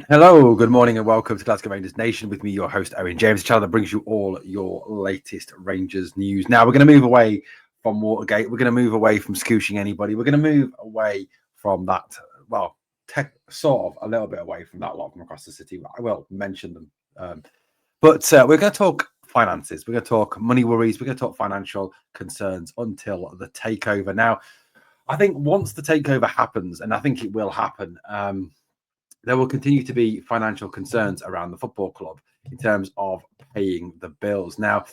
Hello, good morning, and welcome to Glasgow Rangers Nation with me, your host, Owen James, the channel that brings you all your latest Rangers news. Now, we're going to move away from Watergate. We're going to move away from scooching anybody. We're going to move away from that, well, sort of a little bit away from that lot from across the city. I will mention them. But we're going to talk finances. We're going to talk money worries. We're going to talk financial concerns until the takeover. Now, I think once the takeover happens, and I think it will happen, there will continue to be financial concerns around the football club in terms of paying the bills. Now,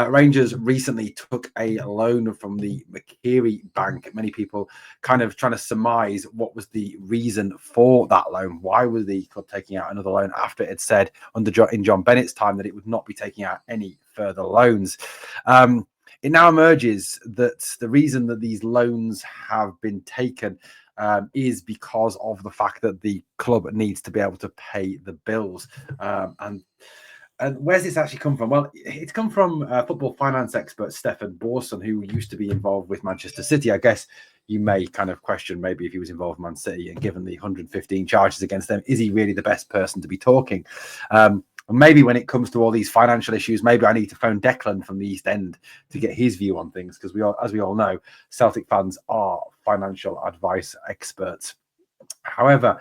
Rangers recently took a loan from the Macquarie Bank. Many people kind of trying to surmise what was the reason for that loan. Why was the club taking out another loan after it had said in John Bennett's time that it would not be taking out any further loans? It now emerges that the reason that these loans have been taken is because of the fact that the club needs to be able to pay the bills. And where's this actually come from? Well, it's come from football finance expert Stefan Borson, who used to be involved with Manchester City. I guess you may kind of question maybe if he was involved in Man City, and given the 115 charges against them, is he really the best person to be talking? Maybe when it comes to all these financial issues, maybe I need to phone Declan from the East End to get his view on things, because as we all know, Celtic fans are financial advice experts. However,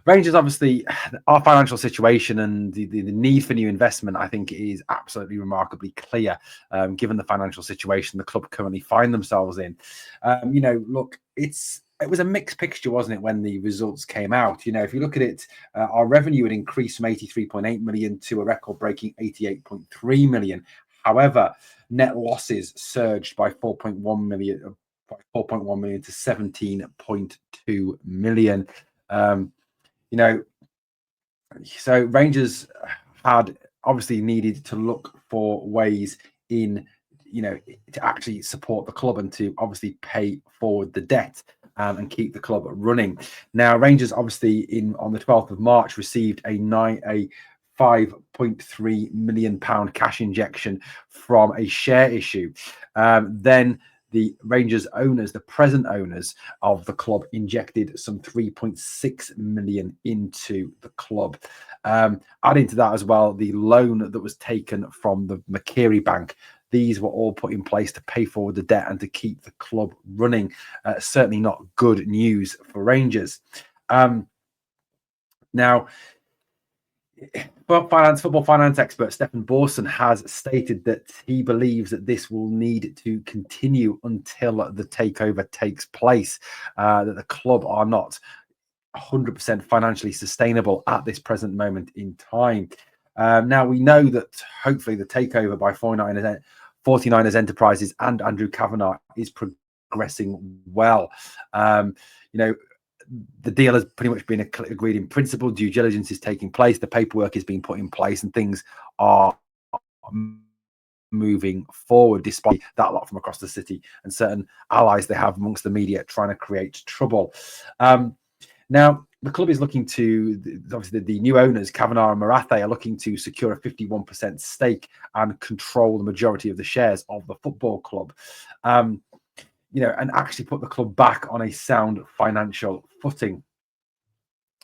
Rangers, obviously, our financial situation and the need for new investment, I think, is absolutely remarkably clear, given the financial situation the club currently find themselves in. Look, it was a mixed picture, wasn't it, when the results came out? If you look at it, our revenue had increased from 83.8 million to a record-breaking 88.3 million. However, net losses surged by 4.1 million to 17.2 million. So Rangers had obviously needed to look for ways to actually support the club and to obviously pay forward the debt and keep the club running. Now, Rangers obviously on the 12th of March received a 5.3 million pound cash injection from a share issue. Then the Rangers owners, the present owners of the club, injected some 3.6 million into the club. Adding to that as well, the loan that was taken from the Macquarie Bank. These were all put in place to pay forward the debt and to keep the club running. Certainly not good news for Rangers. Now, football finance expert Stefan Borson has stated that he believes that this will need to continue until the takeover takes place, that the club are not 100% financially sustainable at this present moment in time. Now, we know that hopefully the takeover by 49ers Enterprises and Andrew Kavanagh is progressing well. The deal has pretty much been agreed in principle. Due diligence is taking place. The paperwork is being put in place, and things are moving forward despite that lot from across the city and certain allies they have amongst the media trying to create trouble. Now, the club is looking to, obviously, the new owners, Kavanagh and Marathe, are looking to secure a 51% stake and control the majority of the shares of the football club. And actually put the club back on a sound financial footing.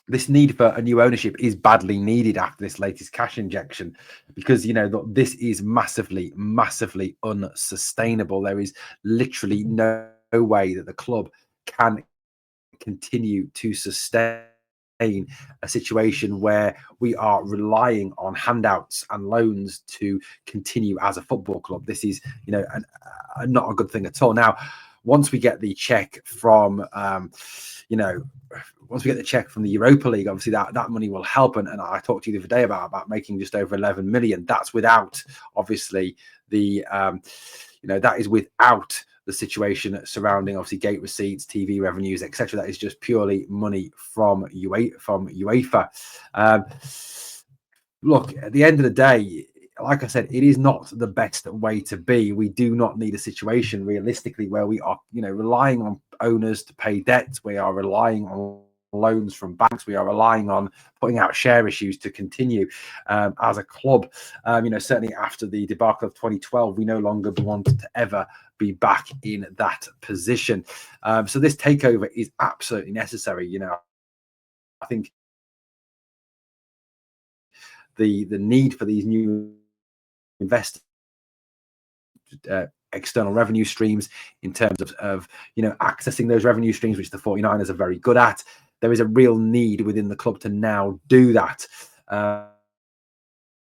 This need for a new ownership is badly needed after this latest cash injection, because this is massively, massively unsustainable. There is literally no way that the club can continue to sustain a situation where we are relying on handouts and loans to continue as a football club. This is, not a good thing at all. Now, once we get the check from, once we get the check from the Europa League, obviously that money will help. And I talked to you the other day about making just over 11 million. That's without, obviously, that is without the situation surrounding, obviously, gate receipts, TV revenues, etc. That is just purely money from UEFA. Look, at the end of the day, like I said, it is not the best way to be. We do not need a situation realistically where we are, relying on owners to pay debts. We are relying on loans from banks. We are relying on putting out share issues to continue as a club. Certainly after the debacle of 2012, we no longer want to ever be back in that position. So this takeover is absolutely necessary. I think the need for these new investors, external revenue streams, in terms of accessing those revenue streams, which the 49ers are very good at. There is a real need within the club to now do that.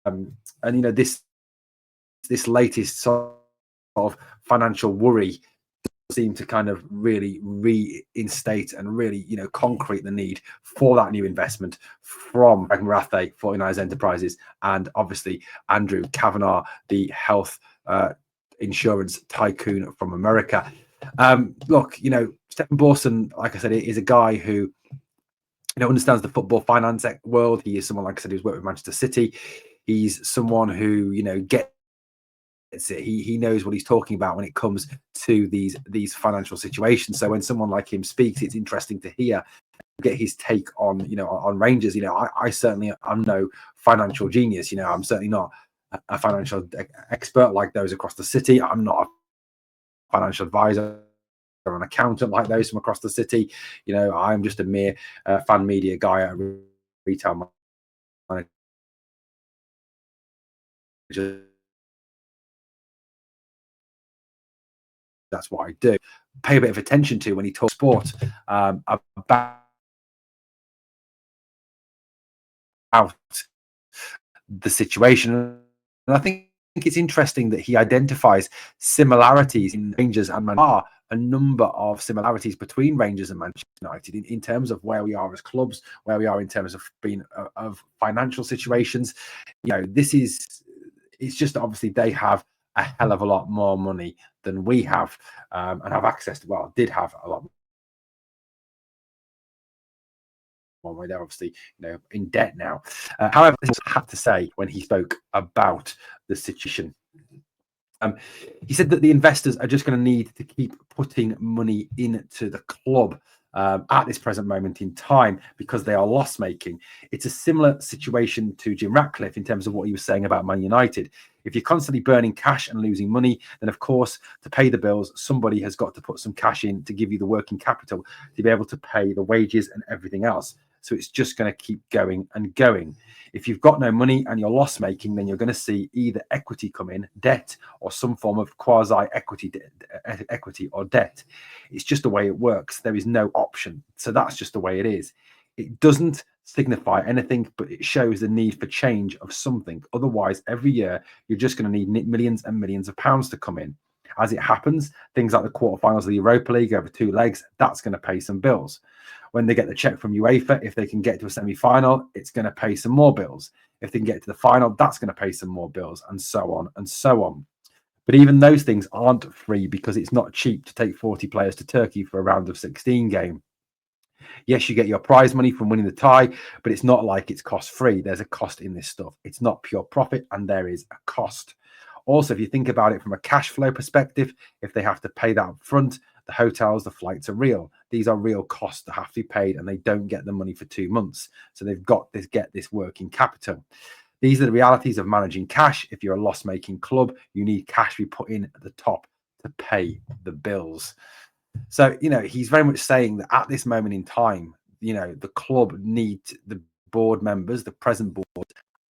And this latest sort of financial worry seem to kind of really reinstate and really concrete the need for that new investment from Marathe, 49ers Enterprises, and obviously Andrew Kavanagh, the health insurance tycoon from America. Look, Stephen Borson, like I said, is a guy who understands the football finance world. He is someone, like I said, who's worked with Manchester City. He's someone who gets it. He knows what he's talking about when it comes to these financial situations. So when someone like him speaks, it's interesting to get his take on on Rangers. I certainly am no financial genius. I'm certainly not a financial expert like those across the city. I'm not a financial advisor or an accountant like those from across the city. I'm just a mere fan media guy at a retail manager. That's what I do. Pay a bit of attention to when he talks sport about the situation. And I think it's interesting that he identifies similarities in Rangers and Manchester. There are a number of similarities between Rangers and Manchester United in terms of where we are as clubs, where we are in terms of being of financial situations. It's just obviously they have a hell of a lot more money than we have, and have access to, did have a lot more money. They're obviously, in debt now. However, he had to say when he spoke about the situation. He said that the investors are just going to need to keep putting money into the club at this present moment in time because they are loss making. It's a similar situation to Jim Ratcliffe in terms of what he was saying about Man United. If you're constantly burning cash and losing money, then of course, to pay the bills, somebody has got to put some cash in to give you the working capital to be able to pay the wages and everything else. So it's just going to keep going and going. If you've got no money and you're loss making, then you're going to see either equity come in, debt, or some form of quasi equity or debt. It's just the way it works. There is no option. So that's just the way it is. It doesn't signify anything, but it shows the need for change of something. Otherwise, every year, you're just going to need millions and millions of pounds to come in. As it happens, things like the quarterfinals of the Europa League over 2 legs, that's going to pay some bills. When they get the check from UEFA, if they can get to a semi-final, it's going to pay some more bills. If they can get to the final, that's going to pay some more bills, and so on and so on. But even those things aren't free because it's not cheap to take 40 players to Turkey for a round of 16 game. Yes, you get your prize money from winning the tie, but it's not like it's cost-free. There's a cost in this stuff. It's not pure profit, and there is a cost. Also, if you think about it from a cash flow perspective, if they have to pay that up front, the hotels, the flights are real. These are real costs that have to be paid, and they don't get the money for 2 months. So they've got to get this working capital. These are the realities of managing cash. If you're a loss-making club, you need cash to be put in at the top to pay the bills. So, he's very much saying that at this moment in time, the club need the board members, the present board,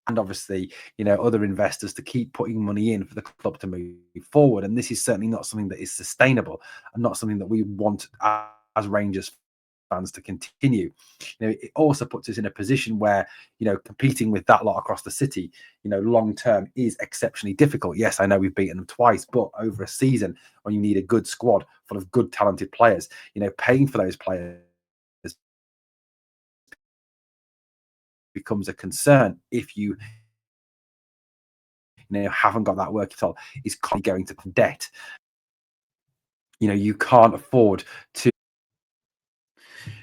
and obviously, other investors to keep putting money in for the club to move forward. And this is certainly not something that is sustainable and not something that we want as Rangers fans to continue. It also puts us in a position where, competing with that lot across the city, long term is exceptionally difficult. Yes, I know we've beaten them twice, but over a season when you need a good squad full of good, talented players, paying for those players becomes a concern if you haven't got that work at all. Is going to debt. You can't afford to.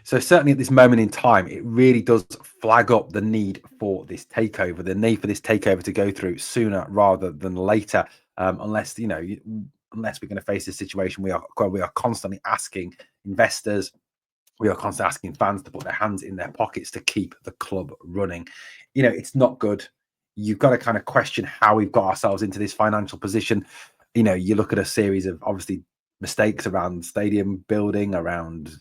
So certainly at this moment in time, it really does flag up the need for this takeover, to go through sooner rather than later, unless unless we're going to face this situation. We are constantly asking investors. We are constantly asking fans to put their hands in their pockets to keep the club running. It's not good. You've got to kind of question how we've got ourselves into this financial position. You look at a series of obviously mistakes around stadium building, around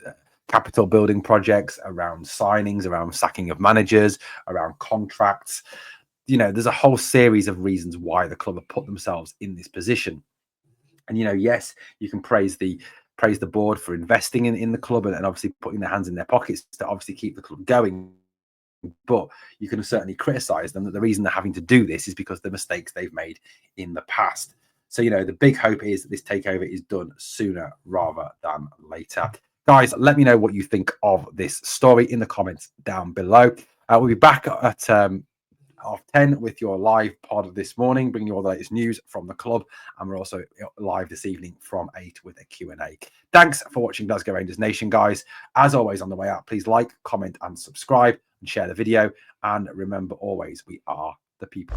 capital building projects, around signings, around sacking of managers, around contracts. there's a whole series of reasons why the club have put themselves in this position. And yes, you can praise the board for investing in the club and obviously putting their hands in their pockets to obviously keep the club going. But you can certainly criticize them that the reason they're having to do this is because of the mistakes they've made in the past. So, the big hope is that this takeover is done sooner rather than later. Guys, let me know what you think of this story in the comments down below. We'll be back at 10 with your live pod this morning, bringing you all the latest news from the club. And we're also live this evening from 8 with a Q&A. Thanks for watching Glasgow Rangers Nation, guys. As always, on the way out, please like, comment and subscribe and share the video. And remember always, we are the people.